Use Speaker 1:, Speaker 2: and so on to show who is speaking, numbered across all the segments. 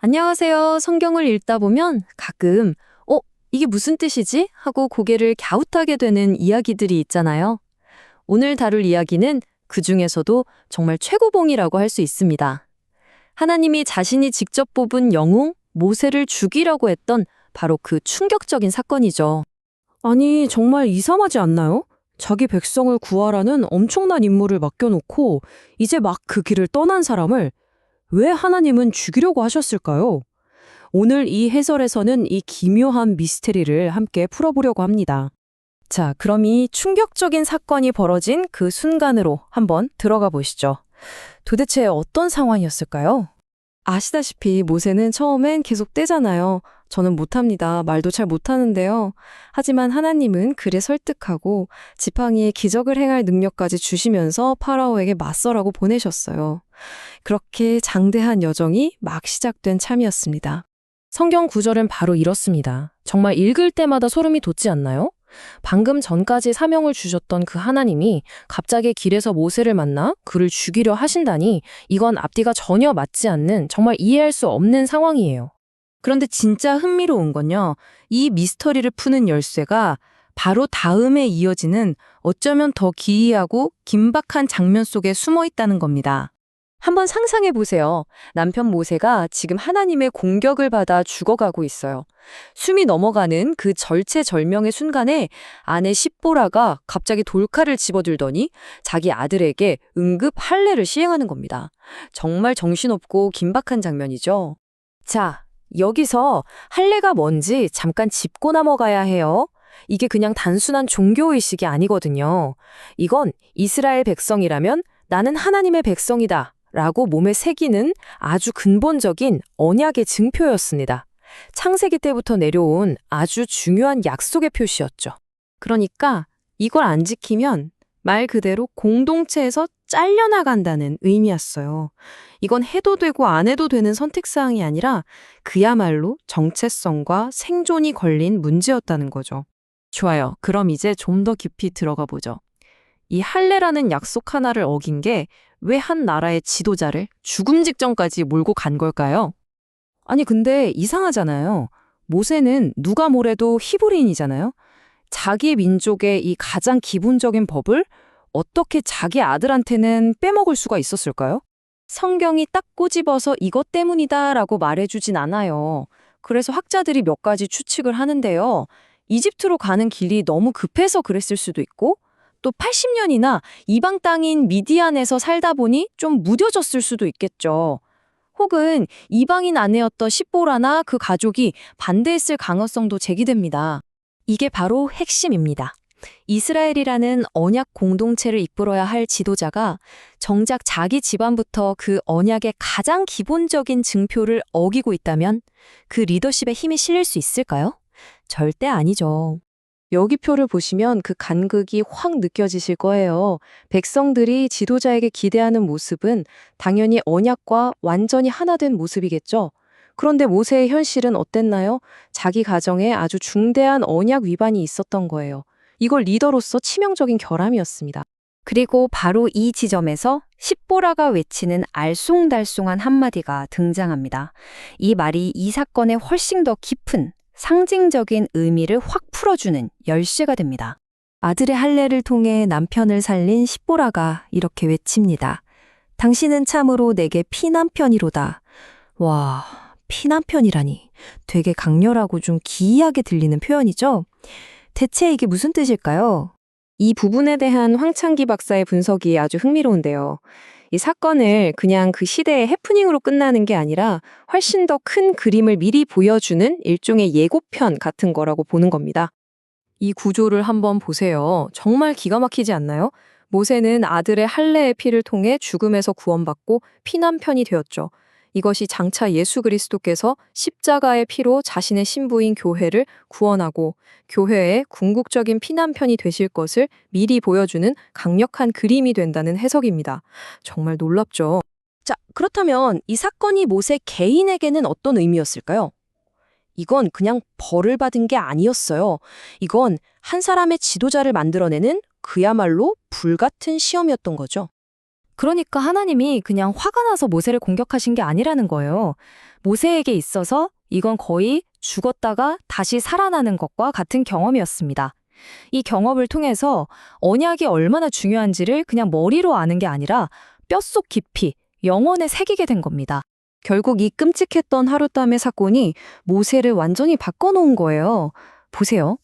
Speaker 1: 안녕하세요. 성경을 읽다 보면 가끔, 이게 무슨 뜻이지? 하고 고개를 갸웃하게 되는 이야기들이 있잖아요. 오늘 다룰 이야기는 그 중에서도 정말 최고봉이라고 할 수 있습니다. 하나님이 자신이 직접 뽑은 영웅, 모세를 죽이려고 했던 바로 그 충격적인 사건이죠.
Speaker 2: 아니, 정말 이상하지 않나요? 자기 백성을 구하라는 엄청난 임무를 맡겨놓고 이제 막 그 길을 떠난 사람을 왜 하나님은 죽이려고 하셨을까요? 오늘 이 해설에서는 이 기묘한 미스테리를 함께 풀어보려고 합니다. 자, 그럼 이 충격적인 사건이 벌어진 그 순간으로 한번 들어가 보시죠. 도대체 어떤 상황이었을까요? 아시다시피 모세는 처음엔 계속 떼잖아요. 저는 못합니다. 말도 잘 못하는데요. 하지만 하나님은 그를 설득하고 지팡이에 기적을 행할 능력까지 주시면서 파라오에게 맞서라고 보내셨어요. 그렇게 장대한 여정이 막 시작된 참이었습니다. 성경 구절은 바로 이렇습니다. 정말 읽을 때마다 소름이 돋지 않나요? 방금 전까지 사명을 주셨던 그 하나님이 갑자기 길에서 모세를 만나 그를 죽이려 하신다니 이건 앞뒤가 전혀 맞지 않는 정말 이해할 수 없는 상황이에요. 그런데 진짜 흥미로운 건요. 이 미스터리를 푸는 열쇠가 바로 다음에 이어지는 어쩌면 더 기이하고 긴박한 장면 속에 숨어 있다는 겁니다. 한번 상상해 보세요. 남편 모세가 지금 하나님의 공격을 받아 죽어가고 있어요. 숨이 넘어가는 그 절체절명의 순간에 아내 십보라가 갑자기 돌칼을 집어들더니 자기 아들에게 응급 할례를 시행하는 겁니다. 정말 정신없고 긴박한 장면이죠. 자, 여기서 할례가 뭔지 잠깐 짚고 넘어가야 해요. 이게 그냥 단순한 종교의식이 아니거든요. 이건 이스라엘 백성이라면 나는 하나님의 백성이다 라고 몸에 새기는 아주 근본적인 언약의 증표였습니다. 창세기 때부터 내려온 아주 중요한 약속의 표시였죠. 그러니까 이걸 안 지키면 말 그대로 공동체에서 잘려나간다는 의미였어요. 이건 해도 되고 안 해도 되는 선택사항이 아니라 그야말로 정체성과 생존이 걸린 문제였다는 거죠. 좋아요. 그럼 이제 좀 더 깊이 들어가 보죠. 이 할례라는 약속 하나를 어긴 게 왜 한 나라의 지도자를 죽음 직전까지 몰고 간 걸까요? 아니 근데 이상하잖아요. 모세는 누가 뭐래도 히브리인이잖아요. 자기 민족의 이 가장 기본적인 법을 어떻게 자기 아들한테는 빼먹을 수가 있었을까요? 성경이 딱 꼬집어서 이것 때문이다라고 말해주진 않아요. 그래서 학자들이 몇 가지 추측을 하는데요. 이집트로 가는 길이 너무 급해서 그랬을 수도 있고 또 80년이나 이방 땅인 미디안에서 살다 보니 좀 무뎌졌을 수도 있겠죠. 혹은 이방인 아내였던 십보라나 그 가족이 반대했을 가능성도 제기됩니다. 이게 바로 핵심입니다. 이스라엘이라는 언약 공동체를 이끌어야 할 지도자가 정작 자기 집안부터 그 언약의 가장 기본적인 증표를 어기고 있다면 그 리더십에 힘이 실릴 수 있을까요? 절대 아니죠. 여기 표를 보시면 그 간극이 확 느껴지실 거예요. 백성들이 지도자에게 기대하는 모습은 당연히 언약과 완전히 하나 된 모습이겠죠. 그런데 모세의 현실은 어땠나요? 자기 가정에 아주 중대한 언약 위반이 있었던 거예요. 이걸 리더로서 치명적인 결함이었습니다. 그리고 바로 이 지점에서 십보라가 외치는 알쏭달쏭한 한마디가 등장합니다. 이 말이 이 사건의 훨씬 더 깊은 상징적인 의미를 확 풀어주는 열쇠가 됩니다. 아들의 할례를 통해 남편을 살린 십보라가 이렇게 외칩니다. 당신은 참으로 내게 피남편이로다. 와, 피남편이라니. 되게 강렬하고 좀 기이하게 들리는 표현이죠? 대체 이게 무슨 뜻일까요? 이 부분에 대한 황창기 박사의 분석이 아주 흥미로운데요. 이 사건을 그냥 그 시대의 해프닝으로 끝나는 게 아니라 훨씬 더 큰 그림을 미리 보여주는 일종의 예고편 같은 거라고 보는 겁니다. 이 구조를 한번 보세요. 정말 기가 막히지 않나요? 모세는 아들의 할례의 피를 통해 죽음에서 구원받고 피남편이 되었죠. 이것이 장차 예수 그리스도께서 십자가의 피로 자신의 신부인 교회를 구원하고 교회의 궁극적인 피난편이 되실 것을 미리 보여주는 강력한 그림이 된다는 해석입니다. 정말 놀랍죠? 자, 그렇다면 이 사건이 모세 개인에게는 어떤 의미였을까요? 이건 그냥 벌을 받은 게 아니었어요. 이건 한 사람의 지도자를 만들어내는 그야말로 불같은 시험이었던 거죠.
Speaker 3: 그러니까 하나님이 그냥 화가 나서 모세를 공격하신 게 아니라는 거예요. 모세에게 있어서 이건 거의 죽었다가 다시 살아나는 것과 같은 경험이었습니다. 이 경험을 통해서 언약이 얼마나 중요한지를 그냥 머리로 아는 게 아니라 뼛속 깊이 영혼에 새기게 된 겁니다.
Speaker 1: 결국 이 끔찍했던 하룻밤의 사건이 모세를 완전히 바꿔놓은 거예요. 보세요.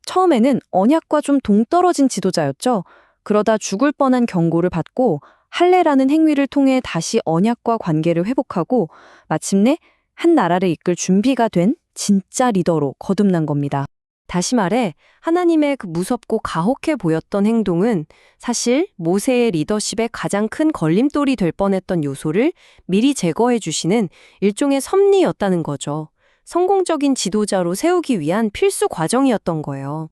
Speaker 1: 처음에는 언약과 좀 동떨어진 지도자였죠. 그러다 죽을 뻔한 경고를 받고 할례라는 행위를 통해 다시 언약과 관계를 회복하고 마침내 한 나라를 이끌 준비가 된 진짜 리더로 거듭난 겁니다. 다시 말해 하나님의 그 무섭고 가혹해 보였던 행동은 사실 모세의 리더십에 가장 큰 걸림돌이 될 뻔했던 요소를 미리 제거해 주시는 일종의 섭리였다는 거죠. 성공적인 지도자로 세우기 위한 필수 과정이었던 거예요.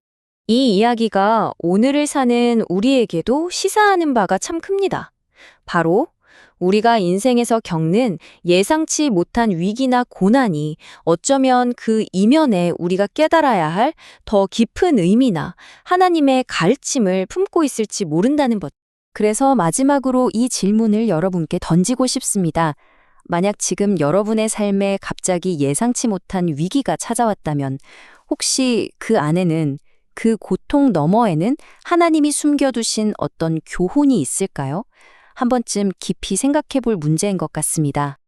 Speaker 1: 이 이야기가 오늘을 사는 우리에게도 시사하는 바가 참 큽니다. 바로 우리가 인생에서 겪는 예상치 못한 위기나 고난이 어쩌면 그 이면에 우리가 깨달아야 할 더 깊은 의미나 하나님의 가르침을 품고 있을지 모른다는 것. 그래서 마지막으로 이 질문을 여러분께 던지고 싶습니다. 만약 지금 여러분의 삶에 갑자기 예상치 못한 위기가 찾아왔다면 혹시 그 안에는 그 고통 너머에는 하나님이 숨겨두신 어떤 교훈이 있을까요? 한 번쯤 깊이 생각해 볼 문제인 것 같습니다.